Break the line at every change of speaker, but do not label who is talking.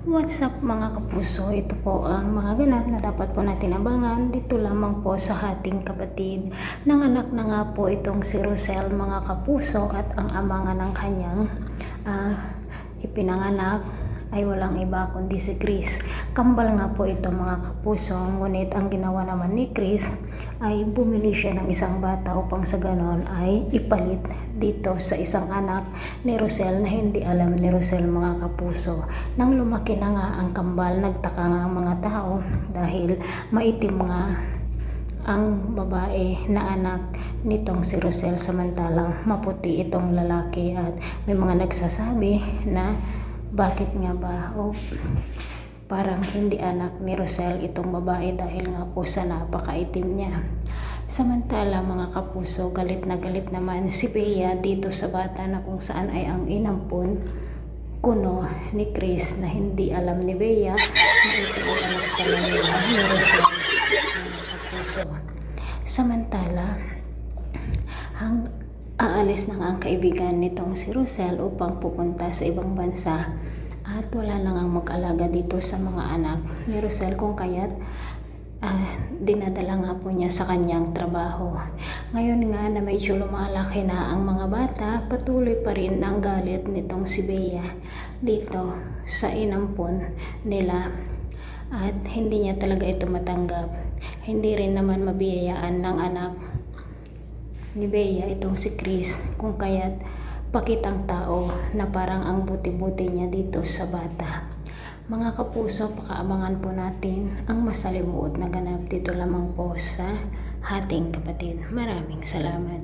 What's up mga kapuso? Ito po ang mga ganap na dapat po natin abangan dito lamang po sa ating kapatid. Nanganak na nga po itong si Rosel mga kapuso at ang ama nga ng kanyang ipinanganak ay walang iba kundi si Chris. Kambal nga po ito mga kapuso, ngunit ang ginawa naman ni Chris ay bumili siya ng isang bata upang sa ganon ay ipalit dito sa isang anak ni Rosel na hindi alam ni Rosel mga kapuso. Nang lumaki na nga ang kambal, nagtaka nga ang mga tao dahil maitim nga ang babae na anak nitong si Rosel samantalang maputi itong lalaki, at may mga nagsasabi na bakit nga ba parang hindi anak ni Rosel itong babae dahil nga po sa napakaitim niya. Samantala mga kapuso, galit na galit naman si Bea dito sa bata na kung saan ay ang inampun kuno ni Chris na hindi alam ni Bea na ito ay anak pala nila ni Rosel mga kapuso. Samantala aalis na nga ang kaibigan nitong si Rosel upang pupunta sa ibang bansa at wala na nga mag-alaga dito sa mga anak ni Rosel, kung kaya't dinadala nga po niya sa kanyang trabaho. Ngayon nga na medyo lumalaki na ang mga bata, patuloy pa rin ang galit nitong si Bea dito sa inampon nila at hindi niya talaga ito matanggap. Hindi rin naman mabiyayaan ng anak ni Bea itong si Chris, kung kaya't pakitang tao na parang ang buti-buti niya dito sa bata. Mga kapuso, pakaabangan po natin ang masalimuot na ganap dito lamang po sa ating kapatid. Maraming salamat.